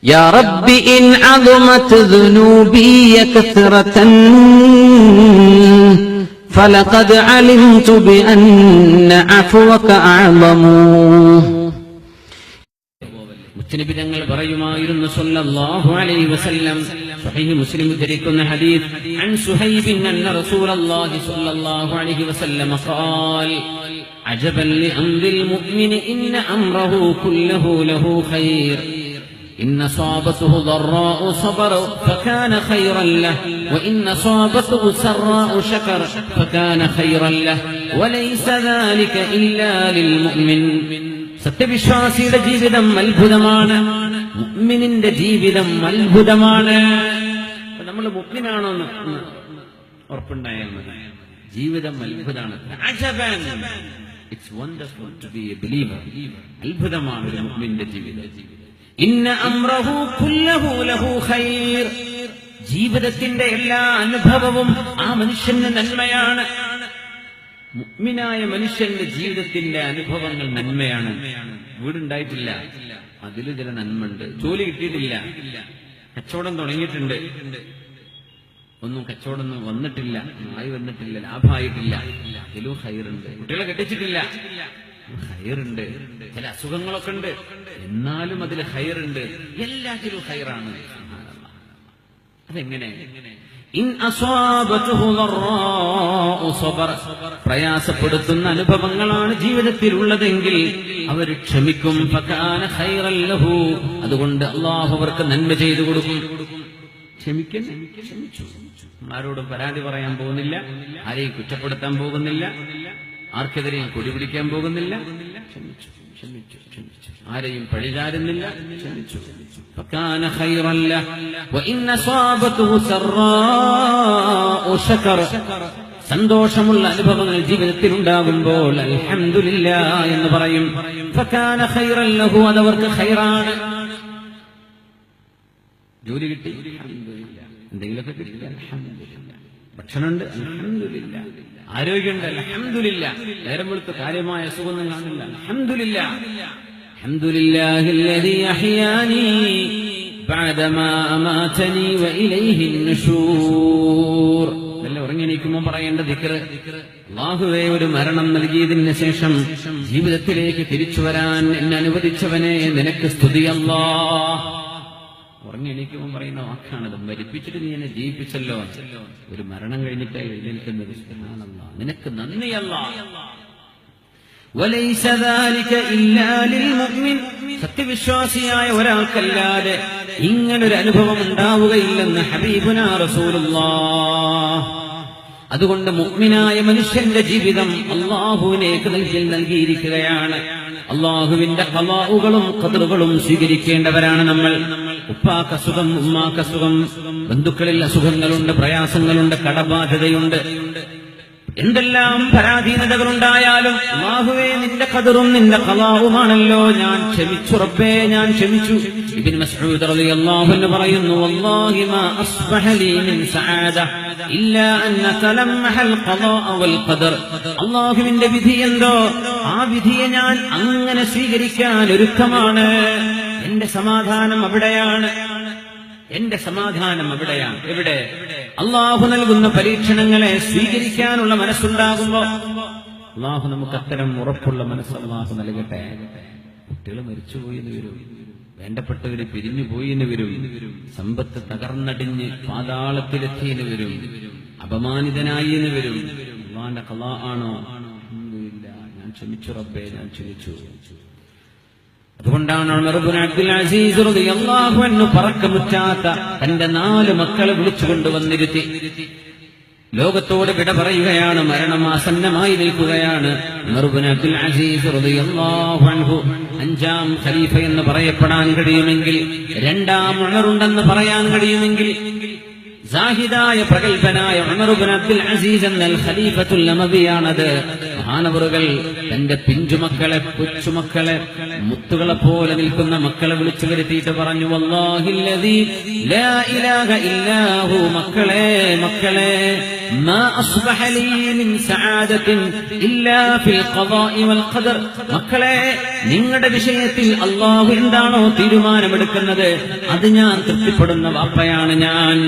يا رب إن عظمت ذنوبي كثرة فلقد علمت بأن عفوك أعظم. മുത്തനബി തങ്ങൾ പറയുമായിരുന്നു സല്ലല്ലാഹു അലൈഹി വസല്ലം, സ്വഹീഹ് മുസ്ലിം ഉദ്ധരിക്കുന്ന ഹദീസ്, അൻ സുഹൈബ് അന്ന റസൂലല്ലാഹി സല്ലല്ലാഹു അലൈഹി വസല്ലം ഖാൽ അജബൻ ലിഅംരിൽ മുഅ്മിനി ഇന്ന അംറഹു കുല്ലഹു ലഹു ഖൈർ إن أصابته ضراء صبر فكان خيرا له وإن أصابته سراء شكر فكان خيرا له وليس ذلك إلا للمؤمن. സത്യവിശ്വാസിയുടെ ജീവിതം അത്ഭുതമാണ്, മുഅ്മിനിന്റെ ജീവിതം അത്ഭുതമാണ്. നമ്മൾ മുഅ്മിനാണോന്ന് ഉറപ്പുണ്ടായാൽ മതി, ജീവിതം അത്ഭുതമാണ്. It's wonderful to be a believer. അത്ഭുതമാണ് ഒരു മുഅ്മിന്റെ ജീവിതം. ഇന്ന അംറഹു കുല്ലഹു ലഹു ഖൈർ. ജീവിതത്തിന്റെ എല്ലാ അനുഭവവും ആ മനുഷ്യന് നന്മയാണ്. മുഅ്മിനായ മനുഷ്യന്റെ ജീവിതത്തിന്റെ അനുഭവങ്ങൾ നന്മയാണ്. വീടുണ്ടായിട്ടില്ല, അതിൽ ചില നന്മയുണ്ട്. ജോലി കിട്ടിയിട്ടില്ല, കച്ചവടം തുടങ്ങിയിട്ടുണ്ട്, ഒന്നും കച്ചവടം വന്നിട്ടില്ല, ആയി വന്നിട്ടില്ല, ലാഭമായിട്ടില്ല, അതിലും ഖൈറുണ്ട്. കുട്ടികളെ കെട്ടിച്ചിട്ടില്ല, ഖൈറുണ്ട്. ചില അസുഖങ്ങളൊക്കെ ഉണ്ട്, എന്നാലും അതിൽ ഖൈറുണ്ട്. എല്ലാത്തിലും ഖൈറാണ്. അതെങ്ങനെ? ഇൻ അസ്വാബതുഹു ളറാഉ സബറ. പ്രയാസപ്പെടുത്തുന്ന അനുഭവങ്ങളാണ് ജീവിതത്തിൽ ഉള്ളതെങ്കിൽ അവർ ക്ഷമിക്കും. ഫകാന ഖൈറൻ ലഹു. അതുകൊണ്ട് അല്ലാഹു അവർക്ക് നന്മ ചെയ്തു കൊടുക്കും. ക്ഷമിക്കാൻ ക്ഷമിച്ചു. ആരോടും പരാതി പറയാൻ പോകുന്നില്ല, ആരെയും കുറ്റപ്പെടുത്താൻ പോകുന്നില്ല, ആർക്കെതിരെയും കൊടി പിടിക്കാൻ പോകുന്നില്ല. ക്ഷമിച്ചു ക്ഷമിച്ചു ക്ഷമിച്ചു. ആരെയും പഴിചാരുന്നില്ല, ക്ഷമിച്ചു. فكان خيرا له وإن أصابته سراء شكر. സന്തോഷമുള്ള അനുഭവങ്ങൾ ജീവിതത്തിൽ ഉണ്ടാകുമ്പോൾ അൽഹംദുലില്ലാഹ് എന്ന് പറയും. فكان خيرا له. അതവർക്ക് ഖൈറാണ്. ജോലി കിട്ടി, അൽഹംദുലില്ലാഹ്. എന്തെങ്കിലുമൊക്കെ കിട്ടി, അൽഹംദുലില്ലാഹ്. ഭക്ഷണമുണ്ട്, അൽഹംദുലില്ലാഹ്. ആരോഗ്യമുണ്ട്, അൽഹംദുലില്ലാഹ്. നേരം വെളുത്ത കാര്യമായ അസുഖമൊന്നും കാണില്ല, അൽഹംദുലില്ലാഹ്. അൽഹംദുലില്ലാഹില്ലദീ അഹ്യാനി ബഅദമാ അമാതനി വഇലൈഹി നുശൂർ. നല്ല ഉറങ്ങിയെണീക്കുമ്പോൾ പറയേണ്ട ദിക്ർ, അല്ലാഹുവേ ഒരു മരണം നൽകിയതിന് ശേഷം ജീവിതത്തിലേക്ക് തിരിച്ചു വരാൻ എന്നെ അനുവദിച്ചവനെ നിനക്ക് സ്തുതി അല്ലാഹ്. ഉറങ്ങിയെണീക്കുമ്പോൾ പറയുന്ന വാക്കാണത്. മരിപ്പിച്ചിട്ട് നീ എന്നെ ജീവിപ്പിച്ചല്ലോ. ഒരു മരണം കഴിഞ്ഞിട്ട് എഴുന്നേൽക്കുന്നത്, സുബ്ഹാനല്ലാഹ്, നിനക്ക് നന്ദി അല്ലാഹ്. വലൈസ ദാലിക ഇല്ലാ ലിൽമുഅ്മിൻ. സത്യവിശ്വാസിയായ ഒരാൾക്കല്ലാതെ ഇങ്ങനൊരു അനുഭവം ഉണ്ടാവുകയില്ലെന്ന് ഹബീബുനാ റസൂലുള്ളാഹ്. അതുകൊണ്ട് മുഅ്മിനായ മനുഷ്യന്റെ ജീവിതം അല്ലാഹുവിനേക്ക് നൽകിയിരിക്കുകയാണ്. അല്ലാഹുവിന്റെ ഖളാഉകളും ഖദറുകളും സ്വീകരിക്കേണ്ടവരാണ് നമ്മൾ. ഉപ്പാക്കസുഖം, ഉമ്മാക്കസുഖം, ബന്ധുക്കളിൽ അസുഖങ്ങളുണ്ട്, പ്രയാസങ്ങളുണ്ട്, കടബാധ്യതയുണ്ട്, എന്തെല്ലാം പരാധീനതകളുണ്ടായാലും അല്ലാഹുവേ നിന്റെ ഖദറും നിന്റെ ഖളാഉമാണല്ലോ, ഞാൻ ക്ഷമിച്ചു റബ്ബേ, ഞാൻ ക്ഷമിച്ചു. ഇബ്നു മസ്ഊദ് റളിയല്ലാഹു അൻഹു പറയുന്നു, വല്ലാഹി മാ അസ്ബഹ ലീ മിൻ സആദ ഇല്ലാ അന്നക ലംഹൽ ഖളാഅ വൽ ഖദർ. അല്ലാഹുവിന്റെ വിധി എന്തോ ആ വിധിയെ ഞാൻ അങ്ങനെ സ്വീകരിക്കാൻ ഒരുക്കമാണ്. എന്റെ സമാധാനം അവിടെയാണ്, എന്റെ സമാധാനം അവിടെയാണ്. എവിടെ? അള്ളാഹു നൽകുന്ന പരീക്ഷണങ്ങളെ സ്വീകരിക്കാനുള്ള മനസ്സുണ്ടാകുമ്പോ. അള്ളാഹു നമുക്ക് അത്തരം ഉറപ്പുള്ള മനസ്സ് അള്ളാഹു നൽകട്ടെ. കുട്ടികൾ മരിച്ചുപോയി എന്ന് വരും, വേണ്ടപ്പെട്ടവര് പിരിഞ്ഞുപോയി എന്ന് വരും, സമ്പത്ത് തകർന്നടിഞ്ഞ് പാതാളത്തിലെത്തിയെന്ന് വരും, അപമാനിതനായി എന്ന് വരും. അള്ളാന്റെ ഖളാ ആണോ? അൽഹംദുലില്ലാഹ്, ഞാൻ ക്ഷമിച്ചു റബ്ബേ, ഞാൻ ക്ഷമിച്ചു. അതുകൊണ്ടാണ് ഉമർ ഇബ്നു അബ്ദുൽ അസീസ് റളിയല്ലാഹു അൻഹു പറക്കമുറ്റാത്ത തന്റെ 4 മക്കളെ വിളിച്ചുകൊണ്ടുവന്നിരുത്തി ലോകത്തോട് വിട പറയുകയാണ്. മരണം ആസന്നമായി നിൽക്കുകയാണ്. ഉമർ ഇബ്നു അബ്ദുൽ അസീസ് റളിയല്ലാഹു അൻഹു 5ാം ഖലീഫ എന്ന് പറയപ്പെടാൻ കഴിയുമെങ്കിൽ, 2ാം ഉമറുണ്ടെന്ന് പറയാൻ കഴിയുമെങ്കിൽ, സാഹിദായ പ്രഗൽഭനായ ഉമർ ഇബ്നു അബ്ദുൽ അസീസ് എന്ന ഖലീഫത്തുൽ അമവിയാണത്. മഹാനവറുകൾ തന്റെ പിഞ്ചുമക്കളെ, കൊച്ചുമക്കളെ, മുത്തുകളെ പോലെ നിൽക്കുന്ന മക്കളെ വിളിച്ചു വരുത്തിയിട്ട് പറഞ്ഞു, വല്ലാഹില്ലദീ ലാ ഇലാഹ ഇല്ലാഹു, മക്കളെ മക്കളെ, മാ അസ്ബഹ ലീ മിൻ സആദത്തിൻ ഇല്ലാ ഫിൽ ഖദാഇ വൽ ഖദർ, മക്കളെ നിങ്ങളുടെ വിഷയത്തിൽ അല്ലാഹു എന്താണോ തീരുമാനമെടുക്കുന്നത് അത് ഞാൻ തൃപ്തിപ്പെടുന്ന വാപ്പയാണ് ഞാൻ.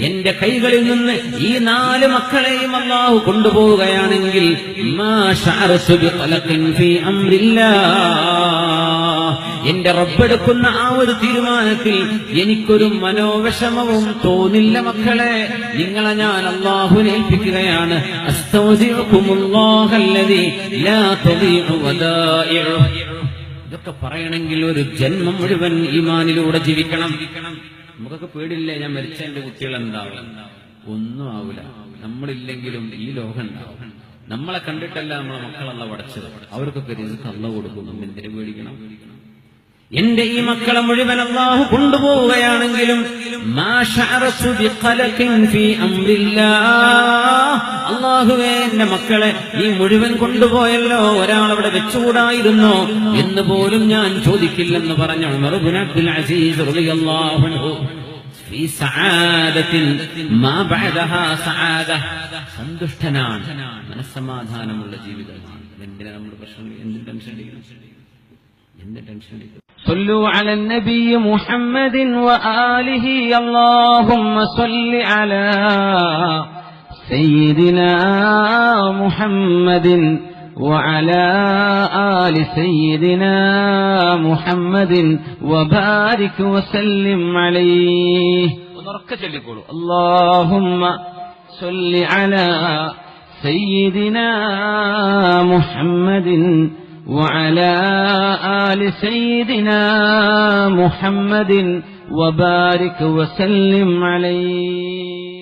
എന്റെ കൈകളിൽ നിന്ന് ഈ 4 മക്കളെയും അല്ലാഹു കൊണ്ടുപോവുകയാണെങ്കിൽ എന്റെ റബ്ബെടുക്കുന്ന ആ ഒരു തീരുമാനത്തിൽ എനിക്കൊരു മനോവിഷമവും തോന്നില്ല. മക്കളെ, നിങ്ങളെ ഞാൻ അല്ലാഹുവിനെ ഏൽപ്പിക്കുകയാണ്. ഇതൊക്കെ പറയണമെങ്കിൽ ഒരു ജന്മം മുഴുവൻ ഈമാനിലൂടെ ജീവിക്കണം. നമുക്കൊക്കെ പേടില്ലേ, ഞാൻ മരിച്ച എന്റെ കുട്ടികൾ എന്താവും? ഒന്നും ആവില്ല. നമ്മളില്ലെങ്കിലും ഈ ലോകം ഉണ്ടാവും. നമ്മളെ കണ്ടിട്ടല്ല നമ്മളെ മക്കളല്ല പഠിച്ചത്. അവർക്കൊക്കെ റിസ്ക് അല്ലാഹു കൊടുക്കും. നമ്മൾ എന്തിനു പേടിക്കണം? എന്റെ ഈ മക്കളെ മുഴുവൻ അല്ലാഹു കൊണ്ടുപോവുകയാണെങ്കിലും അല്ലാഹുവേ, എന്റെ മക്കളെ ഈ മുഴുവൻ കൊണ്ടുപോയല്ലോ, ഒരാളവിടെ വെച്ചുകൂടായിരുന്നോ എന്ന് പോലും ഞാൻ ചോദിക്കില്ലെന്ന് പറഞ്ഞു ഉമർ ഇബ്നു അബ്ദുൽ അസീസ് റളിയല്ലാഹു അൻഹു. ഫീ സആദത്തിൻ മാ ബഅദഹാ സആദ, സന്തുഷ്ടനാണ്, മനസ്സമാധാനമുള്ള ജീവിതമാണ്. എന്തിനാ നമ്മൾ പ്രശ്നം, എന്ത് ടെൻഷൻ അടിക്കണം? എന്ത് ടെൻഷൻ അടിക്കണം? صلوا على النبي محمد وآله اللهم صل على سيدنا محمد وعلى آل سيدنا محمد وبارك وسلم عليه. اللهم صل على سيدنا محمد وعلى آل سيدنا محمد وبارك وسلم عليه.